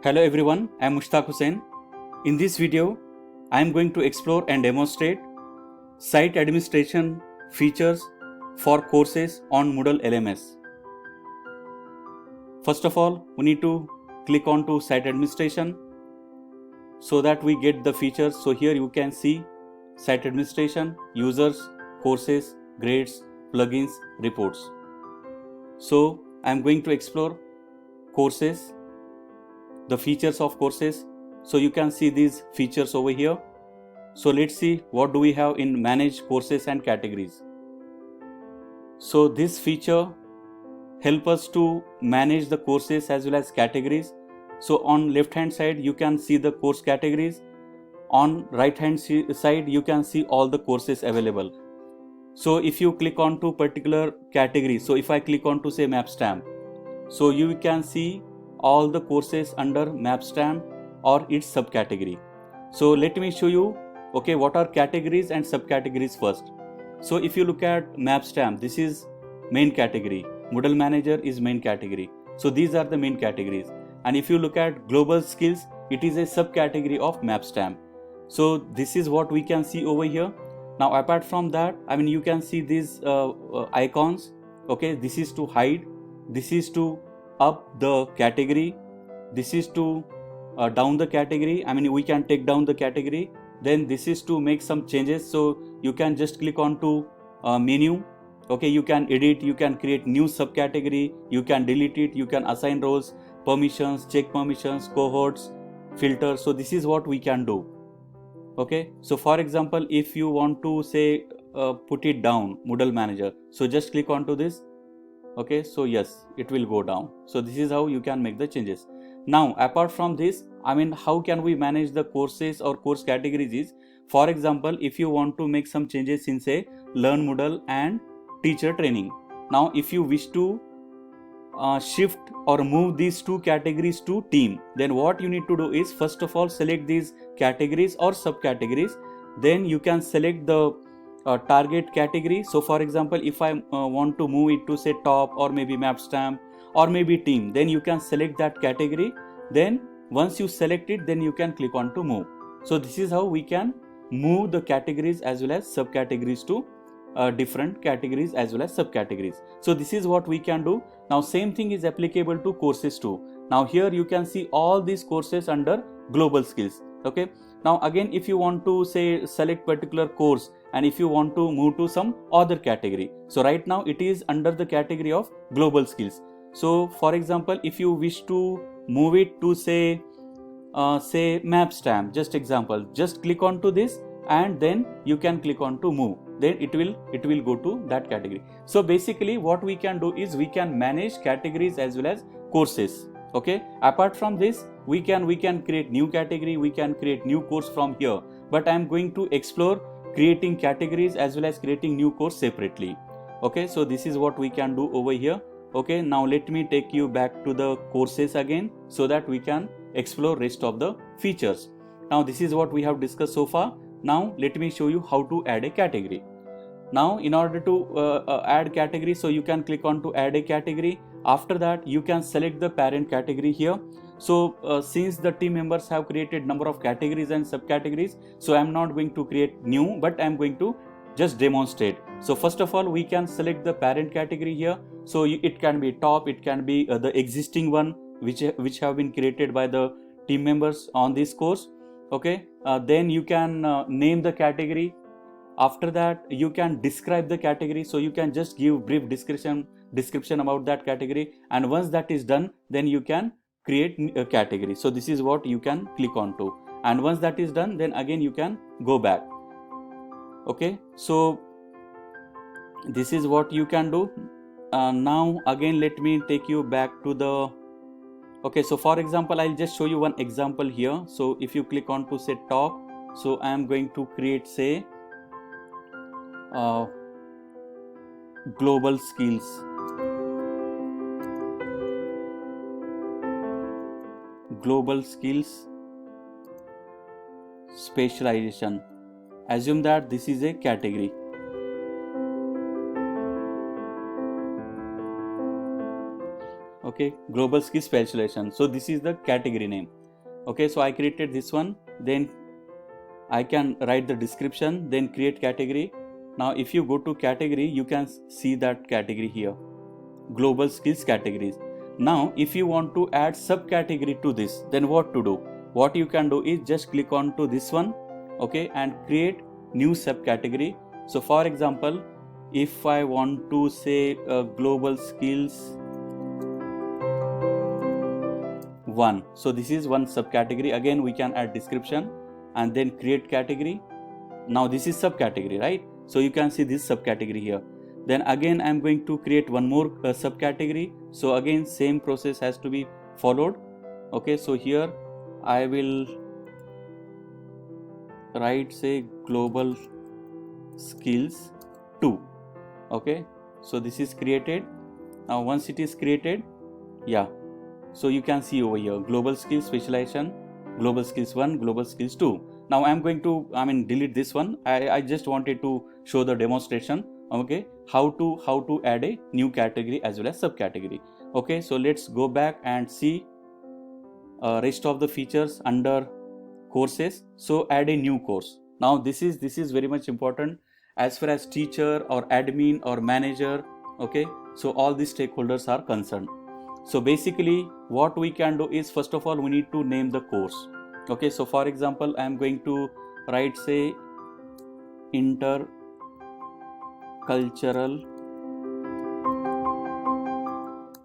Hello everyone, I am Mushtaq Hussain. In this video, I am going to explore and demonstrate site administration features for courses on Moodle LMS. First of all, we need to click on to site administration so that we get the features. So here you can see site administration, users, courses, grades, plugins, reports. So I am going to explore courses, the features of courses. So you can see these features over here. So let's see what do we have in manage courses and categories. So this feature help us to manage the courses as well as categories. So on left hand side you can see the course categories. On right hand side you can see all the courses available. So if you click on to particular category, so if I click on to say MapStamp, so you can see all the courses under MapStamp or its subcategory. So let me show you what are categories and subcategories first. So if you look at MapStamp, this is main category, Moodle Manager is main category. So these are the main categories. And if you look at global skills, it is a subcategory of MapStamp. So this is what we can see over here. Now apart from that, you can see these icons. This is to hide, this is to up the category, this is to down the category. We can take down the category. Then this is to make some changes. So you can just click on to menu. You can edit, you can create new subcategory, you can delete it, you can assign roles, permissions, check permissions, cohorts, filter. So this is what we can do. So for example, if you want to say put it down, Moodle Manager, so just click on to this. So yes, it will go down. So this is how you can make the changes. Now apart from this, how can we manage the courses or course categories is, for example, if you want to make some changes in say Learn Moodle and teacher training. Now if you wish to shift or move these two categories to team, then what you need to do is first of all select these categories or subcategories. Then you can select the target category. So for example, if I want to move it to say top or maybe MapStamp or maybe team, then you can select that category. Then once you select it, then you can click on to move. So this is how we can move the categories as well as subcategories to different categories as well as subcategories. So this is what we can do. Now same thing is applicable to courses too. Now here you can see all these courses under global skills. Now again, if you want to say select particular course and if you want to move to some other category, so right now it is under the category of global skills. So for example, if you wish to move it to say MapStamp, just example, just click on to this and then you can click on to move. Then it will go to that category. So basically what we can do is we can manage categories as well as courses. Apart from this, we can create new category, we can create new course from here, but I am going to explore creating categories as well as creating new course separately. So this is what we can do over here. Now let me take you back to the courses again so that we can explore rest of the features. Now this is what we have discussed so far. Now let me show you how to add a category. Now in order to add category, so you can click on to add a category. After that you can select the parent category here. So since the team members have created number of categories and subcategories, so I am not going to create new, but I am going to just demonstrate. So first of all, we can select the parent category here. So it can be top, it can be the existing one which have been created by the team members on this course. Then you can name the category. After that you can describe the category, so you can just give brief description about that category, and once that is done, then you can create a category. So this is what you can click on to, and once that is done, then again you can go back. So this is what you can do. Now again let me take you back to the so for example, I'll just show you one example here. So if you click on to say top, so I am going to create say global skills. Global skills specialization. Assume that this is a category. Okay, global skill specialization. So this is the category name. Okay, so I created this one, then I can write the description, then create category. Now if you go to category, you can see that category here, global skills categories. Now if you want to add subcategory to this, then what to do? What you can do is just click on to this one, okay, and create new subcategory. So for example, if I want to say global skills 1, so this is one subcategory. Again we can add description and then create category. Now this is subcategory, right? So you can see this subcategory here. Then again I am going to create one more subcategory. So again same process has to be followed. Okay, so here I will write say global skills 2. Okay, so this is created. Now once it is created, yeah, so you can see over here global skills specialization, global skills 1, global skills 2. Now I am going to delete this one. I just wanted to show the demonstration, okay, how to add a new category as well as subcategory. Okay, so let's go back and see rest of the features under courses. So add a new course. Now this is very much important as far as teacher or admin or manager. Okay, so all these stakeholders are concerned. So basically what we can do is, first of all we need to name the course. Okay, so for example I am going to write say intercultural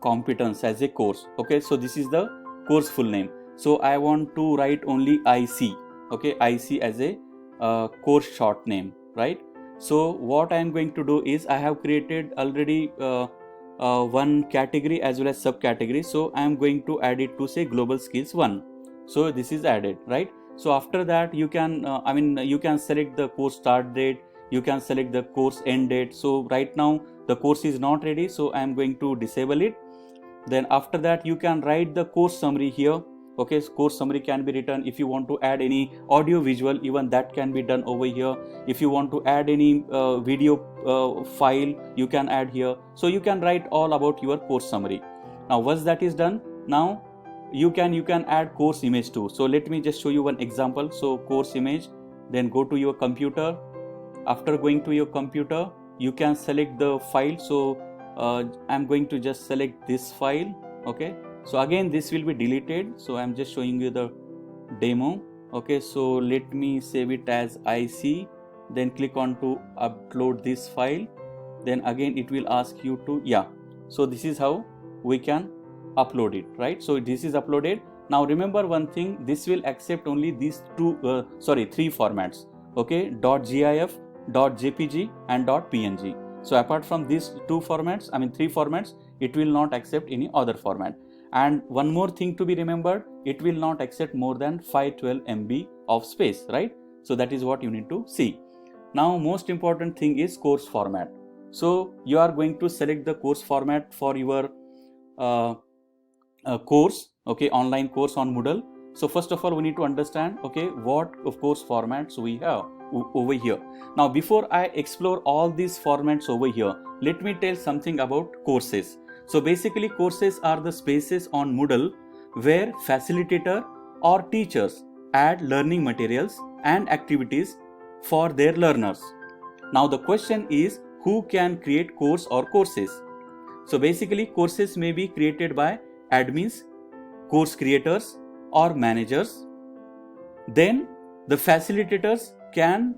competence as a course. Okay, so this is the course full name. So I want to write only IC. Okay, IC as a course short name, right? So what I am going to do is, I have created already one category as well as subcategory. So I am going to add it to say global skills 1. So this is added, right? So after that you can you can select the course start date, you can select the course end date. So right now the course is not ready, so I am going to disable it. Then after that you can write the course summary here. Okay, so course summary can be written. If you want to add any audio visual, even that can be done over here. If you want to add any video file, you can add here. So you can write all about your course summary. Now once that is done, now you can add course image too. So let me just show you one example. So course image, then go to your computer. After going to your computer, you can select the file. So I'm going to just select this file. Okay, so again this will be deleted, so I'm just showing you the demo. Okay, so let me save it as IC, then click on to upload this file. Then again it will ask you to, yeah, so this is how we can upload it, right? So this is uploaded. Now remember one thing, this will accept only these three formats. Okay, .gif, .jpg and .png. So apart from these three formats, it will not accept any other format. And one more thing to be remembered, it will not accept more than 512 MB of space, right? So that is what you need to see. Now most important thing is course format. So you are going to select the course format for your course, okay, online course on Moodle. So first of all we need to understand, okay, what of course formats we have over here. Now before I explore all these formats over here, let me tell something about courses. So basically courses are the spaces on Moodle where facilitator or teachers add learning materials and activities for their learners. Now the question is, who can create course or courses? So basically courses may be created by admins, course creators or managers. Then the facilitators can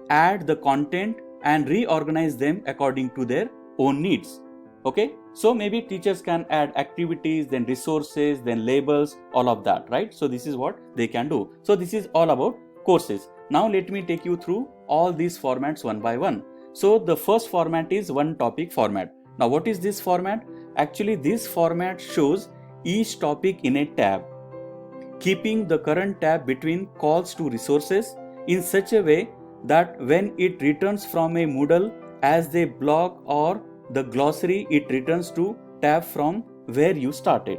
add the content and reorganize them according to their own needs. Okay, so maybe teachers can add activities, then resources, then labels, all of that, right? So this is what they can do. So this is all about courses. Now let me take you through all these formats one by one. So the first format is one topic format. Now what is this format? Actually this format shows each topic in a tab, keeping the current tab between calls to resources in such a way that when it returns from a Moodle as a blog or the glossary, it returns to tab from where you started.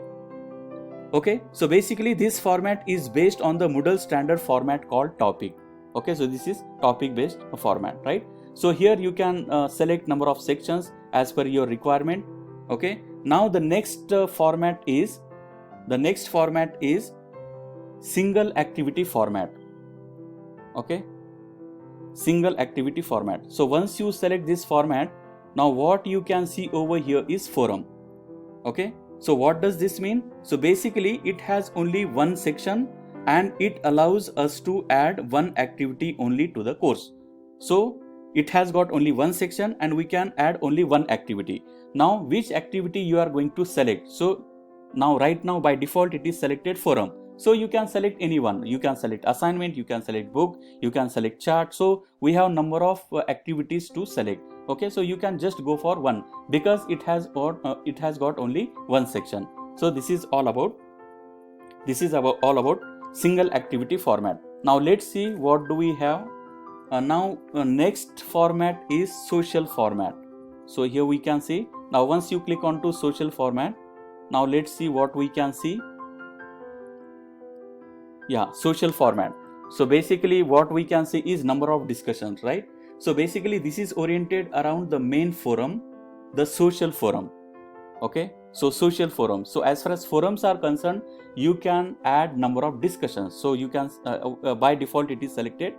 Okay, so basically this format is based on the Moodle standard format called topic. Okay, so this is topic based format, right? So here you can select number of sections as per your requirement. Okay, Now the next format is single activity format. Okay, single activity format. So once you select this format, now what you can see over here is forum. Okay, so what does this mean? So basically it has only one section and it allows us to add one activity only to the course. So it has got only one section and we can add only one activity. Now which activity you are going to select? So now right now by default it is selected forum. So you can select any one. You can select assignment, you can select book, you can select chart. So we have number of activities to select. Okay, so you can just go for one because it has got only one section. So this is all about single activity format. Now let's see what do we have. Next format is social format. So here we can see, now once you click on to social format, now let's see what we can see. Yeah, social format. So basically what we can see is number of discussions, right? So basically this is oriented around the main forum, the social forum. Okay, so social forum. So as far as forums are concerned, you can add number of discussions. So you can by default it is selected,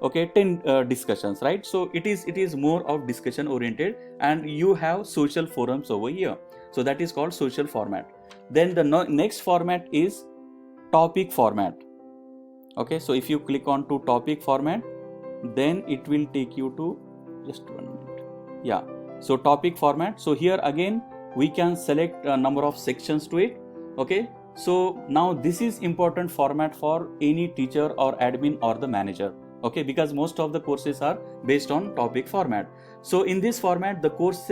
okay, 10 discussions, right? So it is more of discussion oriented and you have social forums over here. So that is called social format. Then the next format is topic format. Okay, so if you click on to topic format, then it will take you to, just 1 minute. Yeah, so topic format. So here again we can select a number of sections to it. Okay, so now this is important format for any teacher or admin or the manager. Okay, because most of the courses are based on topic format. So in this format the course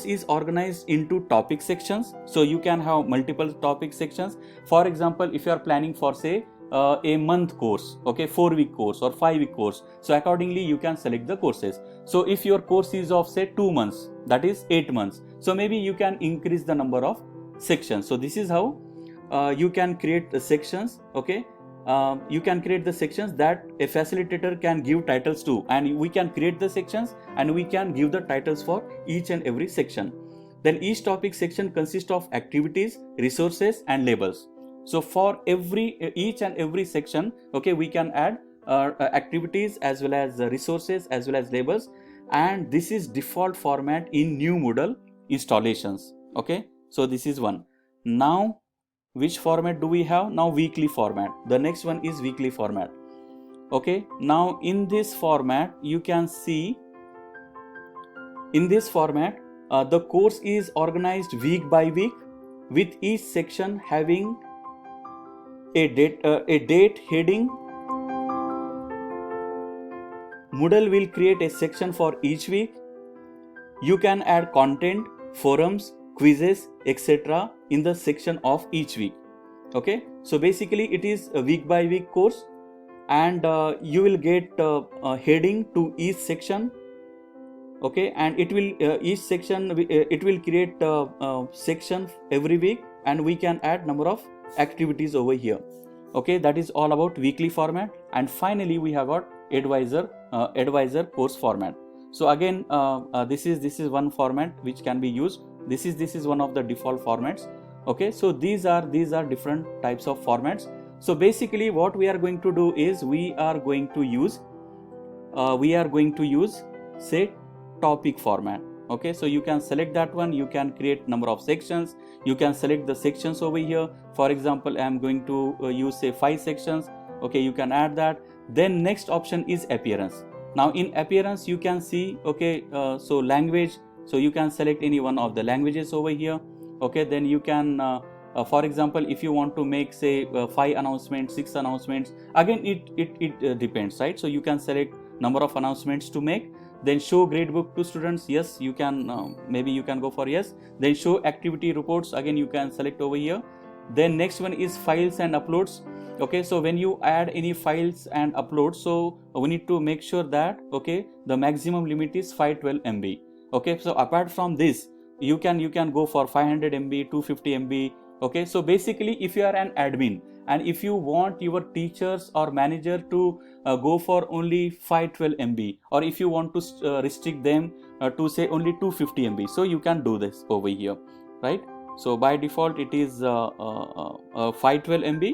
is organized into topic sections. So you can have multiple topic sections. For example, if you are planning for say a month course, okay, 4-week course or 5-week course, so accordingly you can select the courses. So if your course is of say 2 months, that is 8 months, so maybe you can increase the number of sections. So this is how you can create the sections. Okay, you can create the sections that a facilitator can give titles to, and we can create the sections and we can give the titles for each and every section. Then each topic section consists of activities, resources and labels. So for each and every section, okay, we can add activities as well as resources as well as labels, and this is default format in new Moodle installations. Okay, so this is one. Now which format do we have? Now weekly format. The next one is weekly format. Okay, now in this format you can see, in this format the course is organized week by week with each section having a date heading. Moodle will create a section for each week. You can add content, forums, quizzes, etc. in the section of each week. Okay, so basically it is a week by week course, and you will get a heading to each section. Okay, and it will each section it will create a section every week, and we can add number of activities over here. Okay, that is all about weekly format. And finally we have got advisor course format. So again this is one format which can be used. This is one of the default formats. Okay, so these are different types of formats. So basically what we are going to do is we are going to use say topic format. Okay, so you can select that one. You can create number of sections. You can select the sections over here. For example, I am going to use say 5 sections. Okay, you can add that. Then next option is appearance. Now in appearance you can see, okay, so language, so you can select any one of the languages over here. Okay, then you can for example, if you want to make say 5 announcements, 6 announcements, again it depends, right? So you can select number of announcements to make. Then show gradebook to students, yes, you can maybe you can go for yes. Then show activity reports, again you can select over here. Then next one is files and uploads. Okay, so when you add any files and uploads, so we need to make sure that, okay, the maximum limit is 512 MB. Okay, so apart from this you can go for 500 MB, 250 MB. Okay, so basically if you are an admin and if you want your teachers or manager to go for only 512 MB, or if you want to restrict them to say only 250 MB, so you can do this over here, right? So by default it is 512 MB.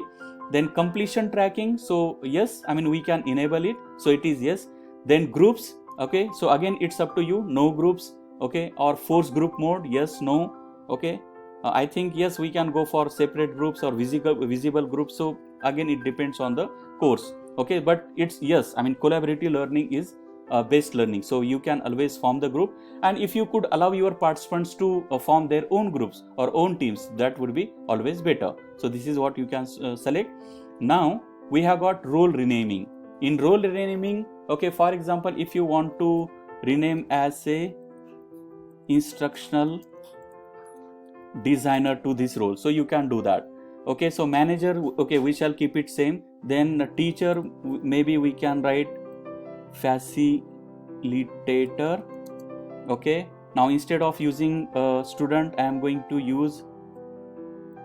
Then completion tracking, so yes, I mean we can enable it, so it is yes. Then groups, okay, so again it's up to you, no groups, okay, or force group mode, yes, no, okay. I think yes, we can go for separate groups or visible groups, so again it depends on the course, okay, but it's yes, I mean collaborative learning is based learning, so you can always form the group, and if you could allow your participants to form their own groups or own teams, that would be always better. So this is what you can select. Now we have got role renaming. In role renaming, okay, for example, if you want to rename as say instructional designer to this role, so you can do that, okay. So manager, okay, we shall keep it same. Then teacher, maybe we can write facilitator, okay. Now instead of using student, I am going to use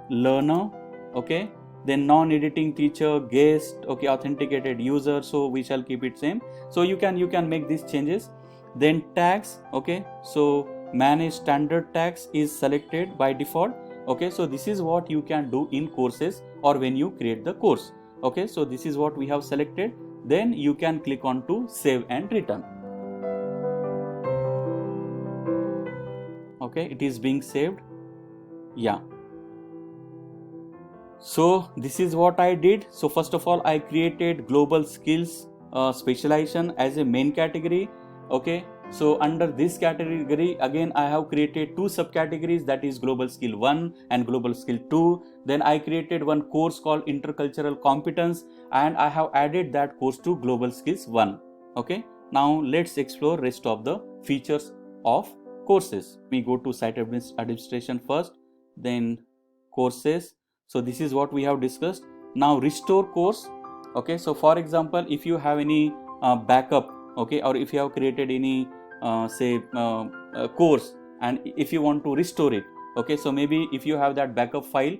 learner, okay. Then non-editing teacher, guest, okay, authenticated user, so we shall keep it same. So you can make these changes. Then tags, okay, so manage standard tags is selected by default, okay. So this is what you can do in courses or when you create the course, okay. So this is what we have selected. Then you can click on to save and return, okay, it is being saved, yeah. So this is what I did. So first of all, I created global skills specialization as a main category, okay. So under this category, again I have created two subcategories, that is global skill 1 and global skill 2. Then I created one course called intercultural competence, and I have added that course to global skills 1, okay. Now let's explore rest of the features of courses. We go to site administration first, then courses. So this is what we have discussed. Now restore course, okay. So for example, if you have any backup, okay, or if you have created any course, and if you want to restore it, okay, so maybe if you have that backup file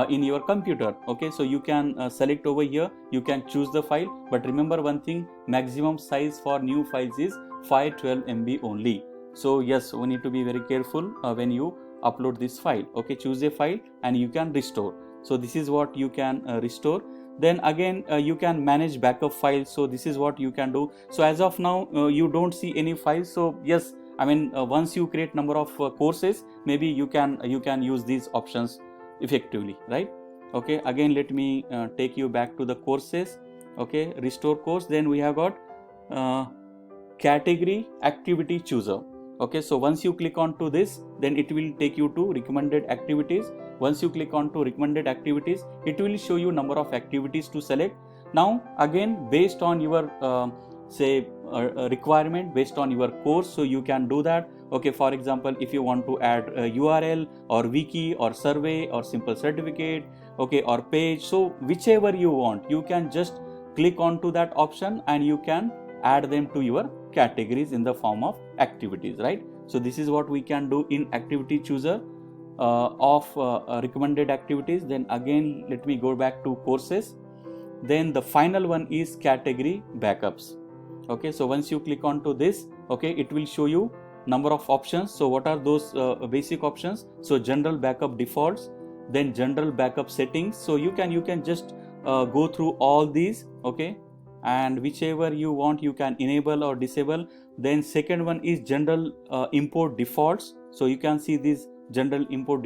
in your computer, okay, so you can select over here, you can choose the file, but remember one thing, maximum size for new files is 512 MB only. So yes, we need to be very careful when you upload this file, okay. Choose a file and you can restore. So this is what you can restore. Then again you can manage backup files, so this is what you can do. So as of now you don't see any files, so yes, I mean once you create number of courses, maybe you can use these options effectively, right? Okay, again let me take you back to the courses, okay, restore course. Then we have got category activity chooser, okay. So once you click on to this, then it will take you to recommended activities. Once you click on to recommended activities, it will show you number of activities to select. Now again, based on your requirement, based on your course, so you can do that, okay. For example, if you want to add a URL or wiki or survey or simple certificate, okay, or page, so whichever you want, you can just click on to that option and you can add them to your categories in the form of activities, right? So this is what we can do in activity chooser of recommended activities. Then again let me go back to courses. Then the final one is category backups, okay. So once you click on to this, okay, it will show you number of options. So what are those basic options? So general backup defaults, then general backup settings. So you can just go through all these, okay, and whichever you want you can enable or disable. Then second one is general import defaults, so you can see these general import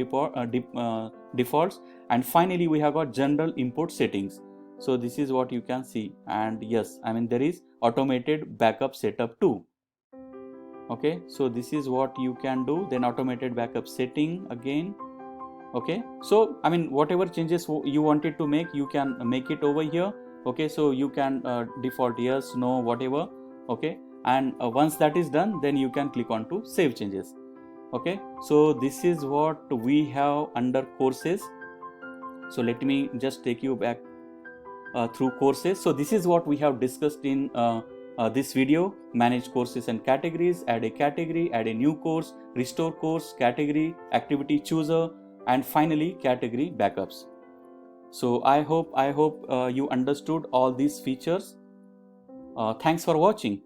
defaults. And finally we have got general import settings, so this is what you can see. And yes, I mean there is automated backup setup too, okay. So this is what you can do. Then automated backup setting again, okay. So I mean whatever changes you wanted to make, you can make it over here, okay. So you can default yes, no, whatever, okay. And once that is done, then you can click on to save changes, okay. So this is what we have under courses. So let me just take you back through courses. So this is what we have discussed in this video: manage courses and categories, add a category, add a new course, restore course, category, activity chooser, and finally category backups. So I hope you understood all these features. Thanks for watching.